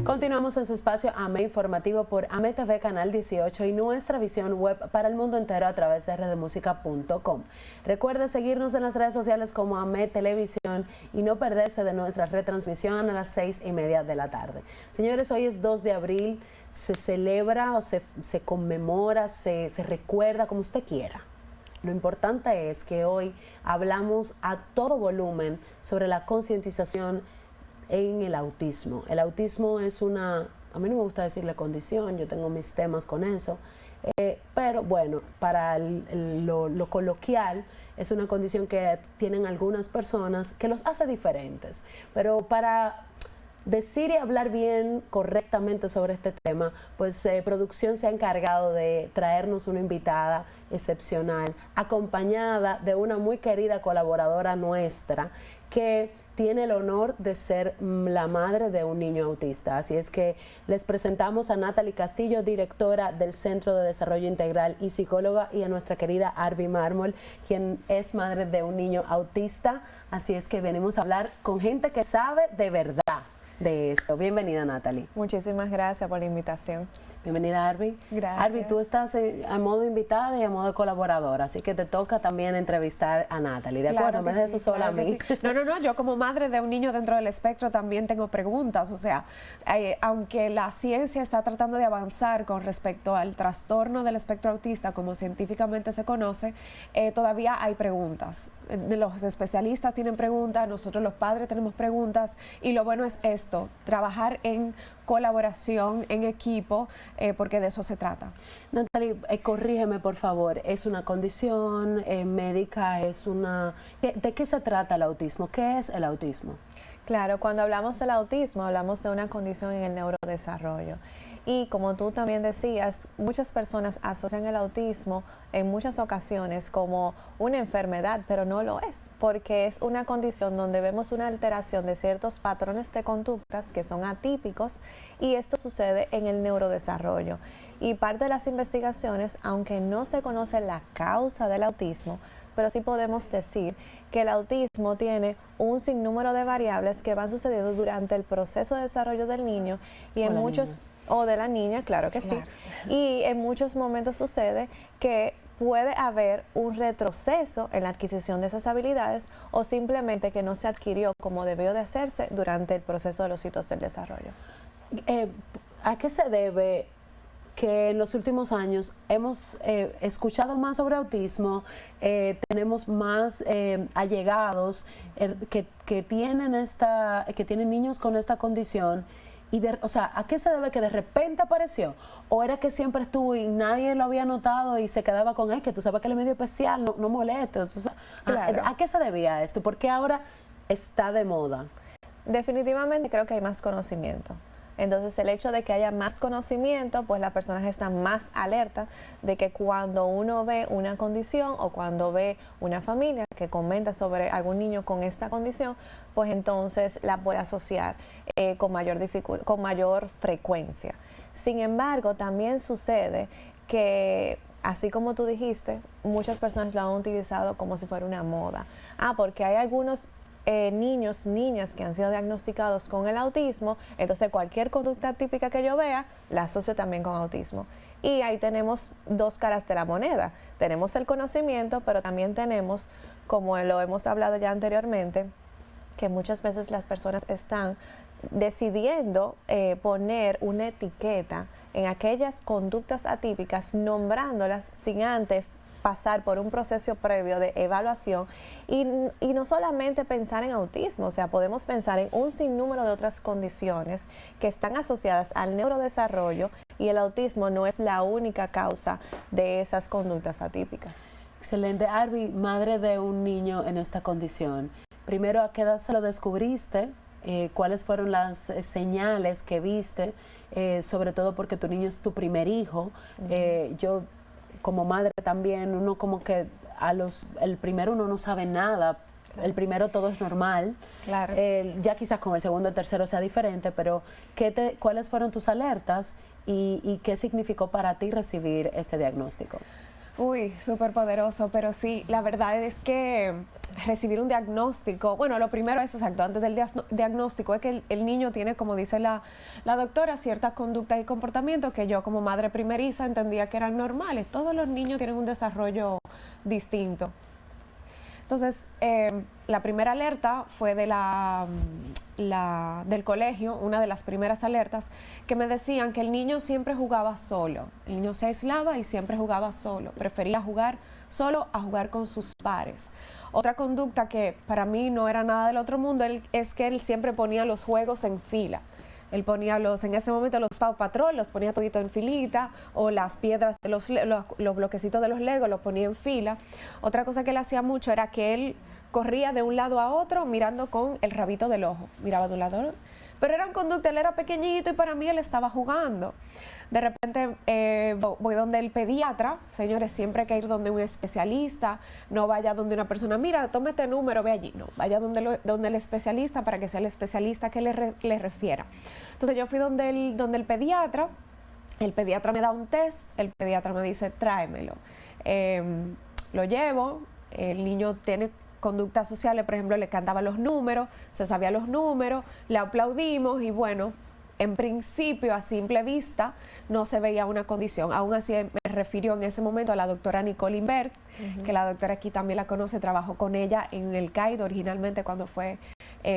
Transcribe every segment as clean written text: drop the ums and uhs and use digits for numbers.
Continuamos en su espacio AME Informativo por AME TV Canal 18 y nuestra visión web para el mundo entero a través de rdemusica.com. Recuerde seguirnos en las redes sociales como AME Televisión y no perderse de nuestra retransmisión a las 6:30 de la tarde. Señores, hoy es 2 de abril, se celebra o se conmemora, se recuerda como usted quiera. Lo importante es que hoy hablamos a todo volumen sobre la concientización en el autismo. El autismo es una, a mí no me gusta decirle condición, yo tengo mis temas con eso, pero bueno, para lo coloquial es una condición que tienen algunas personas que los hace diferentes, pero para decir y hablar bien, correctamente sobre este tema, pues producción se ha encargado de traernos una invitada excepcional, acompañada de una muy querida colaboradora nuestra, que tiene el honor de ser la madre de un niño autista. Así es que les presentamos a Natalie Castillo, directora del Centro de Desarrollo Integral y psicóloga, y a nuestra querida Arby Mármol, quien es madre de un niño autista. Así es que venimos a hablar con gente que sabe de verdad de esto. Bienvenida, Natalie. Muchísimas gracias por la invitación. Bienvenida, Arby. Gracias. Arby, tú estás a modo invitada y a modo colaboradora, así que te toca también entrevistar a Natalie, ¿de acuerdo? No me dejes eso sola a mí. Sí. No, yo como madre de un niño dentro del espectro también tengo preguntas, o sea, aunque la ciencia está tratando de avanzar con respecto al trastorno del espectro autista, como científicamente se conoce, todavía hay preguntas. Los especialistas tienen preguntas, nosotros los padres tenemos preguntas, y lo bueno es esto, trabajar en colaboración, en equipo, porque de eso se trata. Natalie, corrígeme por favor, ¿es una condición médica? ¿Es una... ¿De qué se trata el autismo? ¿Qué es el autismo? Claro, cuando hablamos del autismo, hablamos de una condición en el neurodesarrollo. Y como tú también decías, muchas personas asocian el autismo en muchas ocasiones como una enfermedad, pero no lo es, porque es una condición donde vemos una alteración de ciertos patrones de conductas que son atípicos, y esto sucede en el neurodesarrollo. Y parte de las investigaciones, aunque no se conoce la causa del autismo, pero sí podemos decir que el autismo tiene un sinnúmero de variables que van sucediendo durante el proceso de desarrollo del niño y en muchos... O de la niña, claro que sí. Y en muchos momentos sucede que puede haber un retroceso en la adquisición de esas habilidades, o simplemente que no se adquirió como debió de hacerse durante el proceso de los hitos del desarrollo. ¿A qué se debe que en los últimos años hemos escuchado más sobre autismo, tenemos más allegados que tienen niños con esta condición? O sea, ¿a qué se debe que de repente apareció? ¿O era que siempre estuvo y nadie lo había notado y se quedaba con él, que tú sabes que él es medio especial, no moleste? Claro. ¿A qué se debía esto? ¿Por qué ahora está de moda? Definitivamente creo que hay más conocimiento. Entonces, el hecho de que haya más conocimiento, pues las personas están más alertas de que cuando uno ve una condición o cuando ve una familia que comenta sobre algún niño con esta condición, pues entonces la puede asociar con mayor frecuencia. Sin embargo, también sucede que, así como tú dijiste, muchas personas lo han utilizado como si fuera una moda. Porque hay algunos niños, niñas que han sido diagnosticados con el autismo, entonces cualquier conducta típica que yo vea, la asocio también con autismo. Y ahí tenemos dos caras de la moneda. Tenemos el conocimiento, pero también tenemos, como lo hemos hablado ya anteriormente, que muchas veces las personas están decidiendo poner una etiqueta en aquellas conductas atípicas, nombrándolas sin antes pasar por un proceso previo de evaluación, y no solamente pensar en autismo, o sea, podemos pensar en un sinnúmero de otras condiciones que están asociadas al neurodesarrollo, y el autismo no es la única causa de esas conductas atípicas. Excelente. Arby, madre de un niño en esta condición, primero, ¿a qué edad se lo descubriste? ¿Cuáles fueron las señales que viste? Sobre todo porque tu niño es tu primer hijo. Yo, como madre también, uno como que el primero uno no sabe nada, el primero todo es normal, claro. Ya quizás con el segundo o el tercero sea diferente, pero ¿cuáles fueron tus alertas y qué significó para ti recibir ese diagnóstico? Uy, súper poderoso, pero sí, la verdad es que recibir un diagnóstico, bueno, lo primero es exacto, antes del diagnóstico es que el niño tiene, como dice la doctora, ciertas conductas y comportamientos que yo como madre primeriza entendía que eran normales. Todos los niños tienen un desarrollo distinto. Entonces, la primera alerta fue de del colegio, una de las primeras alertas, que me decían que el niño siempre jugaba solo. El niño se aislaba y siempre jugaba solo. Prefería jugar solo a jugar con sus pares. Otra conducta que para mí no era nada del otro mundo es que él siempre ponía los juegos en fila. Él ponía en ese momento los Paw Patrol, los ponía todito en filita, o las piedras de los bloquecitos de los Legos los ponía en fila. Otra cosa que él hacía mucho era que él corría de un lado a otro mirando con el rabito del ojo. Miraba de un lado a otro. Pero era un conducta, él era pequeñito y para mí él estaba jugando. De repente voy donde el pediatra. Señores, siempre hay que ir donde un especialista. No vaya donde una persona, mira, toma este número, ve allí. No, vaya donde el especialista para que sea el especialista que le refiera. Entonces yo fui donde el pediatra. El pediatra me da un test. El pediatra me dice, tráemelo. Lo llevo. El niño tiene conductas sociales, por ejemplo, le cantaban los números, se sabía los números, le aplaudimos y bueno, en principio, a simple vista, no se veía una condición. Aún así, me refirió en ese momento a la doctora Nicole Imbert, que la doctora aquí también la conoce, trabajó con ella en el CAID originalmente cuando fue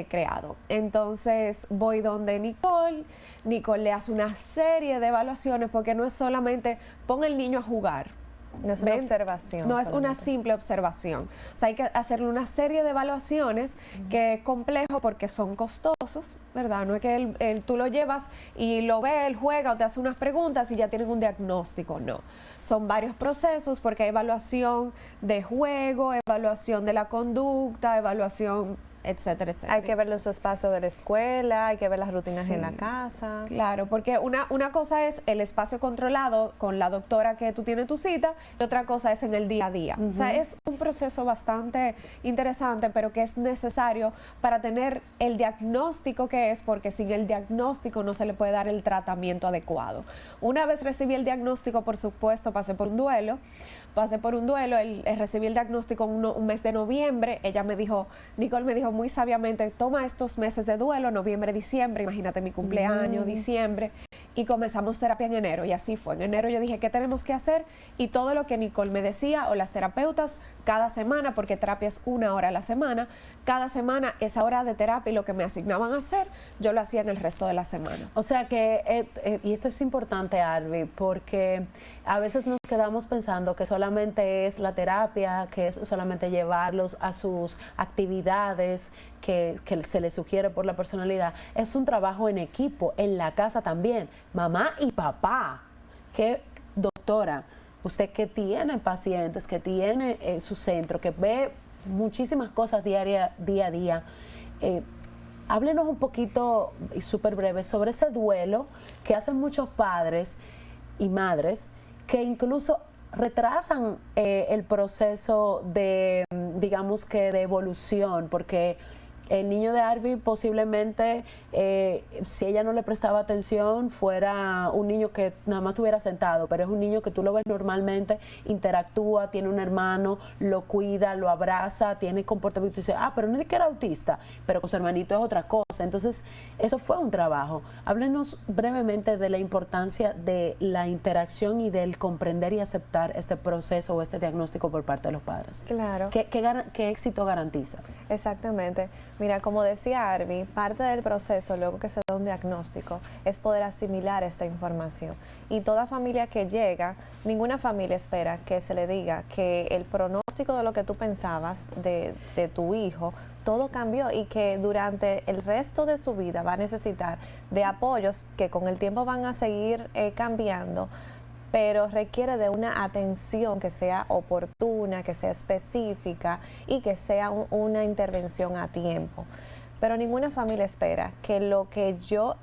creado. Entonces, voy donde Nicole le hace una serie de evaluaciones, porque no es solamente pon el niño a jugar. No es una observación. No es una simple observación. O sea, hay que hacerle una serie de evaluaciones que es complejo porque son costosos, ¿verdad? No es que tú lo llevas y lo ve, él juega o te hace unas preguntas y ya tienen un diagnóstico, no. Son varios procesos porque hay evaluación de juego, evaluación de la conducta, evaluación, etcétera, etcétera. Hay que ver los espacios de la escuela, hay que ver las rutinas en la casa. Claro, porque una cosa es el espacio controlado con la doctora que tú tienes tu cita y otra cosa es en el día a día. O sea, es un proceso bastante interesante, pero que es necesario para tener el diagnóstico que es, porque sin el diagnóstico no se le puede dar el tratamiento adecuado. Una vez recibí el diagnóstico, por supuesto, pasé por un duelo, recibí el diagnóstico un mes de noviembre. Nicole me dijo muy sabiamente, toma estos meses de duelo, noviembre, diciembre, imagínate mi cumpleaños, diciembre, y comenzamos terapia en enero, y así fue. En enero yo dije, ¿qué tenemos que hacer? Y todo lo que Nicole me decía, o las terapeutas, cada semana, porque terapia es 1 hora a la semana, cada semana esa hora de terapia y lo que me asignaban a hacer, yo lo hacía en el resto de la semana. O sea que, y esto es importante, Arvi, porque a veces nos quedamos pensando que solamente es la terapia, que es solamente llevarlos a sus actividades que se les sugiere por la personalidad. Es un trabajo en equipo, en la casa también, mamá y papá. Que, doctora, usted que tiene pacientes, que tiene su centro, que ve muchísimas cosas día a día, háblenos un poquito, y súper breve, sobre ese duelo que hacen muchos padres y madres que incluso retrasan el proceso de, digamos que de evolución, porque el niño de Arvi posiblemente, si ella no le prestaba atención, fuera un niño que nada más estuviera sentado, pero es un niño que tú lo ves normalmente, interactúa, tiene un hermano, lo cuida, lo abraza, tiene comportamiento y dice, pero no es que era autista, pero con su hermanito es otra cosa. Entonces, eso fue un trabajo. Háblenos brevemente de la importancia de la interacción y del comprender y aceptar este proceso o este diagnóstico por parte de los padres. Claro. ¿Qué éxito garantiza? Exactamente. Mira, como decía Arvi, parte del proceso, luego que se da un diagnóstico, es poder asimilar esta información. Y toda familia que llega, ninguna familia espera que se le diga que el pronóstico de lo que tú pensabas de tu hijo, todo cambió y que durante el resto de su vida va a necesitar de apoyos que con el tiempo van a seguir cambiando, pero requiere de una atención que sea oportuna, que sea específica y que sea una intervención a tiempo. Pero ninguna familia espera que lo que yo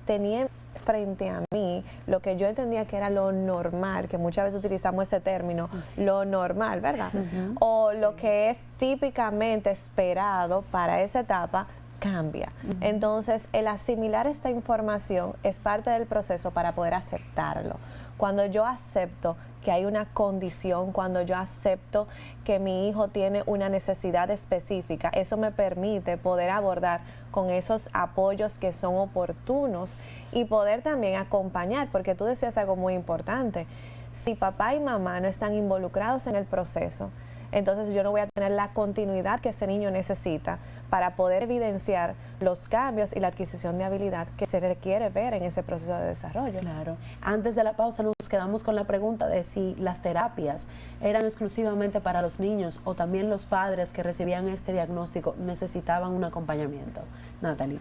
tenía frente a mí, lo que yo entendía que era lo normal, que muchas veces utilizamos ese término, lo normal, ¿verdad? O lo que es típicamente esperado para esa etapa, cambia. Entonces, el asimilar esta información es parte del proceso para poder aceptarlo. Cuando yo acepto que hay una condición, cuando yo acepto que mi hijo tiene una necesidad específica, eso me permite poder abordar con esos apoyos que son oportunos y poder también acompañar, porque tú decías algo muy importante. Si papá y mamá no están involucrados en el proceso, entonces yo no voy a tener la continuidad que ese niño necesita para poder evidenciar los cambios y la adquisición de habilidad que se requiere ver en ese proceso de desarrollo. Claro. Antes de la pausa nos quedamos con la pregunta de si las terapias eran exclusivamente para los niños o también los padres que recibían este diagnóstico necesitaban un acompañamiento. Natalie.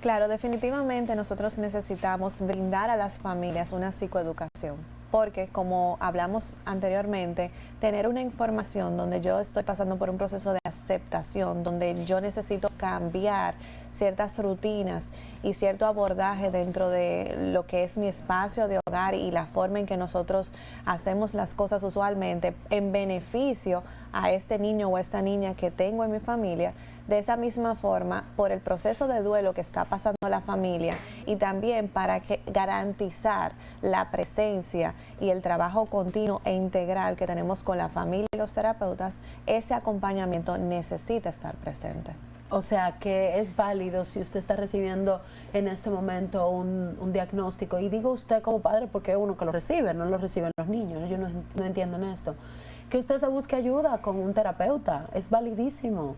Claro, definitivamente nosotros necesitamos brindar a las familias una psicoeducación, porque como hablamos anteriormente, tener una información donde yo estoy pasando por un proceso de aceptación, donde yo necesito cambiar ciertas rutinas y cierto abordaje dentro de lo que es mi espacio de hogar y la forma en que nosotros hacemos las cosas usualmente en beneficio a este niño o esta niña que tengo en mi familia. De esa misma forma, por el proceso de duelo que está pasando la familia y también para garantizar la presencia y el trabajo continuo e integral que tenemos con la familia y los terapeutas, ese acompañamiento necesita estar presente. O sea que es válido si usted está recibiendo en este momento un diagnóstico, y digo usted como padre porque es uno que lo recibe, no lo reciben los niños, yo no entiendo en esto, que usted se busque ayuda con un terapeuta, es validísimo.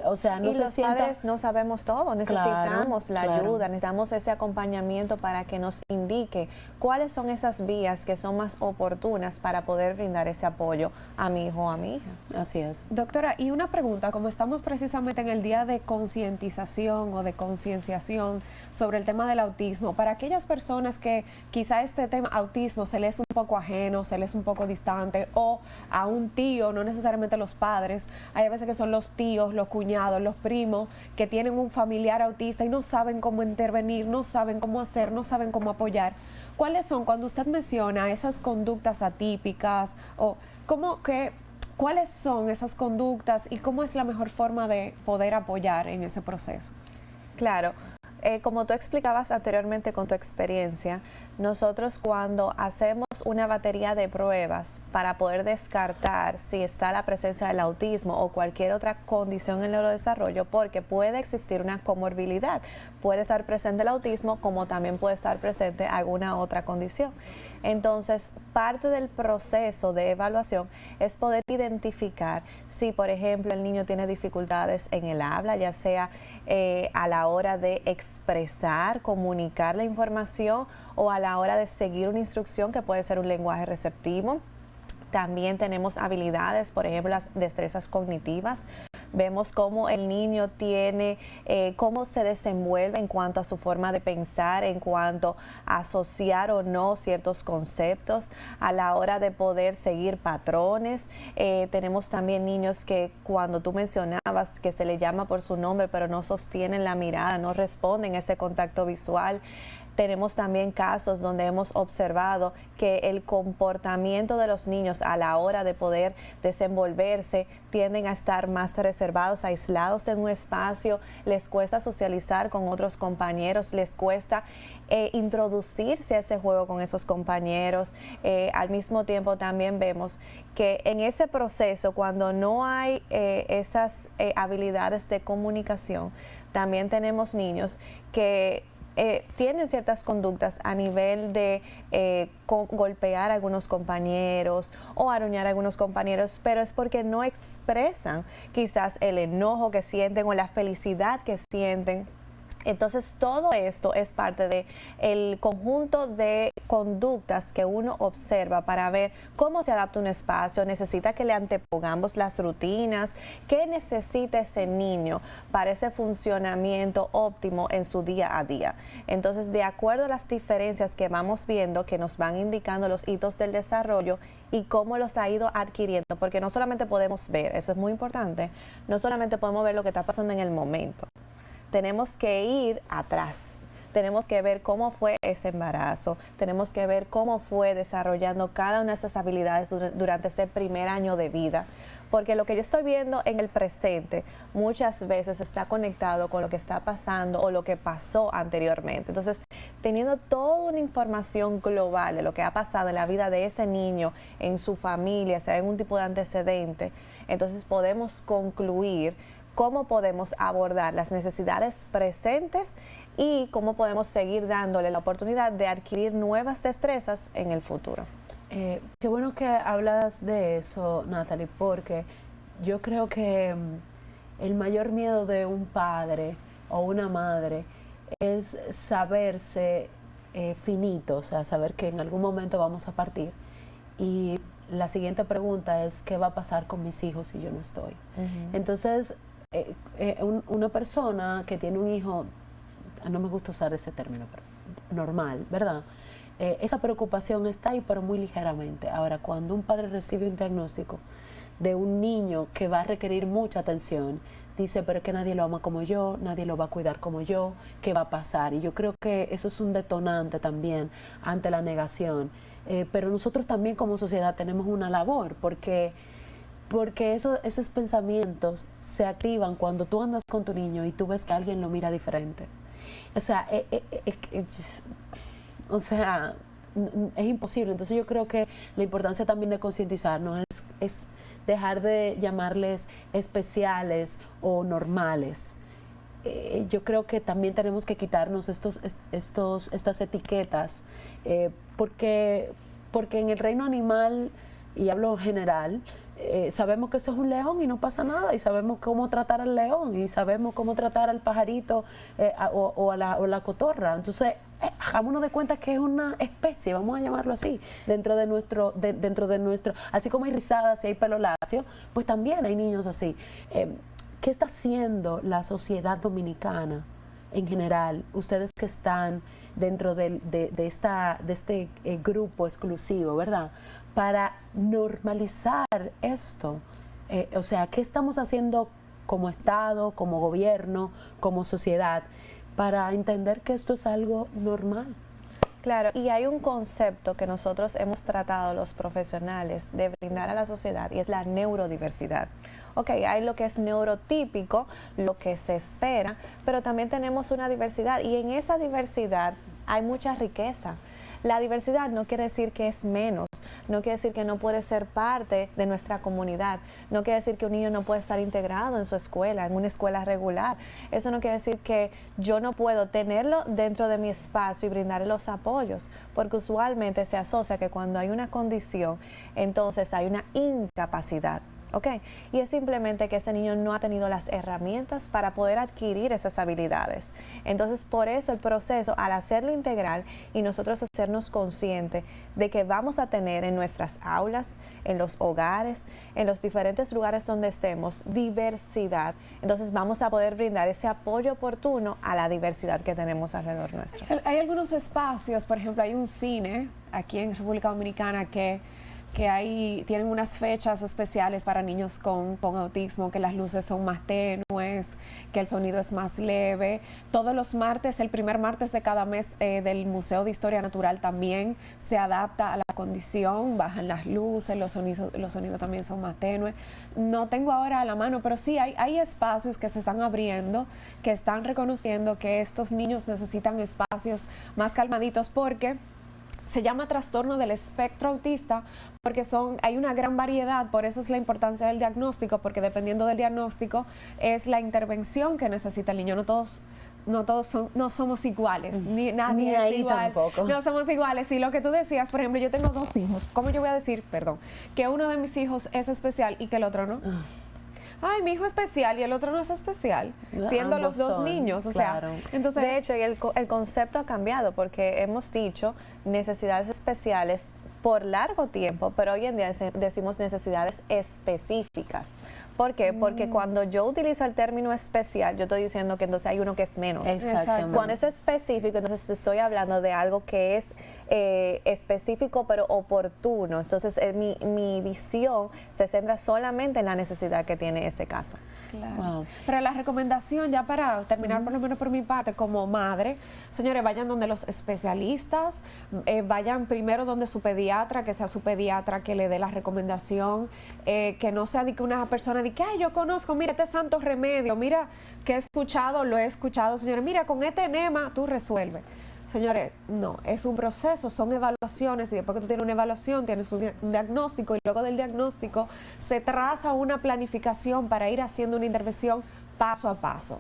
O sea, no y se los sienta... padres no sabemos todo, necesitamos Claro, la ayuda, necesitamos ese acompañamiento para que nos indique cuáles son esas vías que son más oportunas para poder brindar ese apoyo a mi hijo o a mi hija. Así es. Doctora, y una pregunta, como estamos precisamente en el día de concientización o de concienciación sobre el tema del autismo, para aquellas personas que quizá este tema autismo se les es un poco ajeno, se les es un poco distante, o a un tío, no necesariamente los padres, hay veces que son los tíos, los cuñados, los primos, que tienen un familiar autista y no saben cómo intervenir, no saben cómo hacer, no saben cómo apoyar. ¿Cuáles son, cuando usted menciona esas conductas atípicas, o cuáles son esas conductas y cómo es la mejor forma de poder apoyar en ese proceso? Claro, como tú explicabas anteriormente con tu experiencia, nosotros cuando hacemos una batería de pruebas para poder descartar si está la presencia del autismo o cualquier otra condición en el neurodesarrollo, porque puede existir una comorbilidad, puede estar presente el autismo como también puede estar presente alguna otra condición. Entonces, parte del proceso de evaluación es poder identificar si, por ejemplo, el niño tiene dificultades en el habla, ya sea a la hora de expresar, comunicar la información o a la hora de seguir una instrucción que puede ser un lenguaje receptivo. También tenemos habilidades, por ejemplo, las destrezas cognitivas. Vemos cómo el niño tiene, cómo se desenvuelve en cuanto a su forma de pensar, en cuanto a asociar o no ciertos conceptos, a la hora de poder seguir patrones. Tenemos también niños que cuando tú mencionabas que se le llama por su nombre, pero no sostienen la mirada, no responden a ese contacto visual. Tenemos también casos donde hemos observado que el comportamiento de los niños a la hora de poder desenvolverse tienden a estar más reservados, aislados en un espacio, les cuesta socializar con otros compañeros, les cuesta introducirse a ese juego con esos compañeros. Al mismo tiempo también vemos que en ese proceso, cuando no hay esas habilidades de comunicación, también tenemos niños que tienen ciertas conductas a nivel de golpear a algunos compañeros o aruñar a algunos compañeros, pero es porque no expresan quizás el enojo que sienten o la felicidad que sienten. Entonces todo esto es parte del conjunto de conductas que uno observa para ver cómo se adapta un espacio, necesita que le antepongamos las rutinas, qué necesita ese niño para ese funcionamiento óptimo en su día a día. Entonces, de acuerdo a las diferencias que vamos viendo, que nos van indicando los hitos del desarrollo y cómo los ha ido adquiriendo, porque no solamente podemos ver, eso es muy importante, no solamente podemos ver lo que está pasando en el momento. Tenemos que ir atrás, tenemos que ver cómo fue ese embarazo, tenemos que ver cómo fue desarrollando cada una de esas habilidades durante ese primer año de vida, porque lo que yo estoy viendo en el presente muchas veces está conectado con lo que está pasando o lo que pasó anteriormente. Entonces, teniendo toda una información global de lo que ha pasado en la vida de ese niño, en su familia, si hay algún tipo de antecedente, entonces podemos concluir cómo podemos abordar las necesidades presentes y cómo podemos seguir dándole la oportunidad de adquirir nuevas destrezas en el futuro. Qué bueno que hablas de eso, Natalie, porque yo creo que el mayor miedo de un padre o una madre es saberse finito, o sea, saber que en algún momento vamos a partir. Y la siguiente pregunta es, ¿qué va a pasar con mis hijos si yo no estoy? Entonces, una persona que tiene un hijo, no me gusta usar ese término, pero normal, ¿verdad? Esa preocupación está ahí, pero muy ligeramente. Ahora, cuando un padre recibe un diagnóstico de un niño que va a requerir mucha atención, dice, pero es que nadie lo ama como yo, nadie lo va a cuidar como yo, ¿qué va a pasar? Y yo creo que eso es un detonante también ante la negación. Pero nosotros también como sociedad tenemos una labor, porque esos pensamientos se activan cuando tú andas con tu niño y tú ves que alguien lo mira diferente. O sea, es imposible. Entonces yo creo que la importancia también de concientizarnos es dejar de llamarles especiales o normales. Yo creo que también tenemos que quitarnos estas etiquetas, porque en el reino animal, y hablo en general, sabemos que ese es un león y no pasa nada, y sabemos cómo tratar al león, y sabemos cómo tratar al pajarito o a la cotorra. Entonces, hagámonos de cuenta que es una especie, vamos a llamarlo así, dentro de nuestro, así como hay rizadas y hay pelo lacio, pues también hay niños así. ¿Qué está haciendo la sociedad dominicana en general? Ustedes que están dentro de este grupo exclusivo, ¿verdad? Para normalizar esto. O sea, ¿qué estamos haciendo como Estado, como gobierno, como sociedad, para entender que esto es algo normal? Claro, y hay un concepto que nosotros hemos tratado los profesionales de brindar a la sociedad y es la neurodiversidad. Ok, hay lo que es neurotípico, lo que se espera, pero también tenemos una diversidad y en esa diversidad hay mucha riqueza. La diversidad no quiere decir que es menos, no quiere decir que no puede ser parte de nuestra comunidad, no quiere decir que un niño no puede estar integrado en su escuela, en una escuela regular. Eso no quiere decir que yo no puedo tenerlo dentro de mi espacio y brindarle los apoyos, porque usualmente se asocia que cuando hay una condición, entonces hay una incapacidad. Okay. Y es simplemente que ese niño no ha tenido las herramientas para poder adquirir esas habilidades. Entonces, por eso el proceso, al hacerlo integral y nosotros hacernos conscientes de que vamos a tener en nuestras aulas, en los hogares, en los diferentes lugares donde estemos, diversidad, entonces vamos a poder brindar ese apoyo oportuno a la diversidad que tenemos alrededor nuestro. Hay algunos espacios, por ejemplo, hay un cine aquí en República Dominicana que tienen unas fechas especiales para niños con autismo, que las luces son más tenues, que el sonido es más leve. Todos los martes, el primer martes de cada mes del Museo de Historia Natural también se adapta a la condición, bajan las luces, los sonidos también son más tenues. No tengo ahora a la mano, pero sí hay espacios que se están abriendo, que están reconociendo que estos niños necesitan espacios más calmaditos porque se llama trastorno del espectro autista porque hay una gran variedad, por eso es la importancia del diagnóstico, porque dependiendo del diagnóstico es la intervención que necesita el niño. No somos iguales, nadie ni es ahí igual. tampoco. No somos iguales. Y lo que tú decías, por ejemplo, yo tengo 2 hijos. ¿Cómo yo voy a decir, que uno de mis hijos es especial y que el otro no? Ay, mi hijo es especial y el otro no es especial, siendo Ambos los dos son, niños, claro. Entonces, de hecho, el concepto ha cambiado porque hemos dicho necesidades especiales por largo tiempo, pero hoy en día decimos necesidades específicas. ¿Por qué? Porque cuando yo utilizo el término especial, yo estoy diciendo que entonces hay uno que es menos. Exactamente. Cuando es específico, entonces estoy hablando de algo que es específico pero oportuno. Entonces mi visión se centra solamente en la necesidad que tiene ese caso. Claro. Wow. Pero la recomendación, ya para terminar, por lo menos por mi parte, como madre, señores, vayan donde los especialistas, vayan primero donde su pediatra, que sea su pediatra que le dé la recomendación, que no sea de que una persona diga, ay, yo conozco, mira este santo remedio, mira que he escuchado, lo he escuchado, señores, mira, con este enema tú resuelves. Señores, no, es un proceso, son evaluaciones y después que tú tienes una evaluación, tienes un diagnóstico y luego del diagnóstico se traza una planificación para ir haciendo una intervención paso a paso.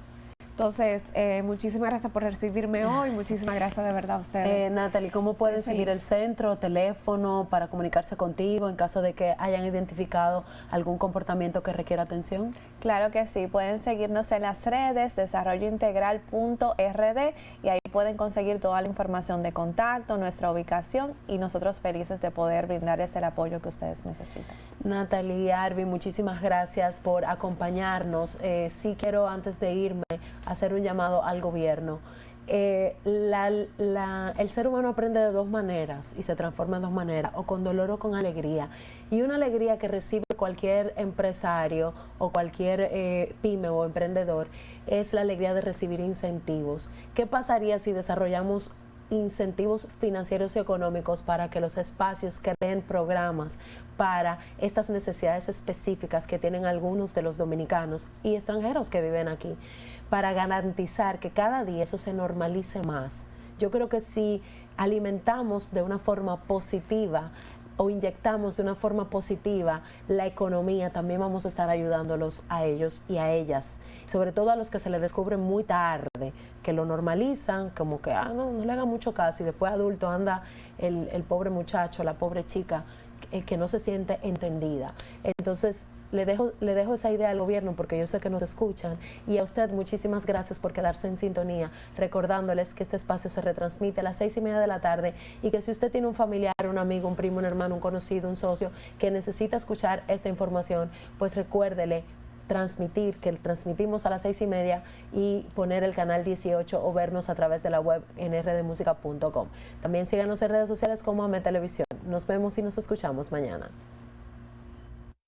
Entonces, muchísimas gracias por recibirme hoy, muchísimas gracias de verdad a ustedes. Natalie, ¿cómo pueden seguir el centro, teléfono para comunicarse contigo en caso de que hayan identificado algún comportamiento que requiera atención? Claro que sí, pueden seguirnos en las redes desarrollointegral.rd y ahí pueden conseguir toda la información de contacto, nuestra ubicación y nosotros felices de poder brindarles el apoyo que ustedes necesitan. Natalie, Arby, muchísimas gracias por acompañarnos. Sí quiero antes de irme hacer un llamado al gobierno. El ser humano aprende de dos maneras y se transforma de dos maneras, o con dolor o con alegría. Y una alegría que recibe cualquier empresario o cualquier pyme o emprendedor es la alegría de recibir incentivos. ¿Qué pasaría si desarrollamos incentivos financieros y económicos para que los espacios creen programas para estas necesidades específicas que tienen algunos de los dominicanos y extranjeros que viven aquí, para garantizar que cada día eso se normalice más? Yo creo que si alimentamos de una forma positiva o inyectamos de una forma positiva la economía, también vamos a estar ayudándolos a ellos y a ellas, sobre todo a los que se les descubre muy tarde, que lo normalizan, como que no le hagan mucho caso, y después adulto anda el pobre muchacho, la pobre chica, que no se siente entendida. Entonces, le dejo esa idea al gobierno porque yo sé que nos escuchan, y a usted muchísimas gracias por quedarse en sintonía, recordándoles que este espacio se retransmite a las 6:30 de la tarde y que si usted tiene un familiar, un amigo, un primo, un hermano, un conocido, un socio que necesita escuchar esta información, pues recuérdele transmitir, que transmitimos a las 6:30 y poner el canal 18 o vernos a través de la web en rdmusica.com. También síganos en redes sociales como AMET Televisión. Nos vemos y nos escuchamos mañana.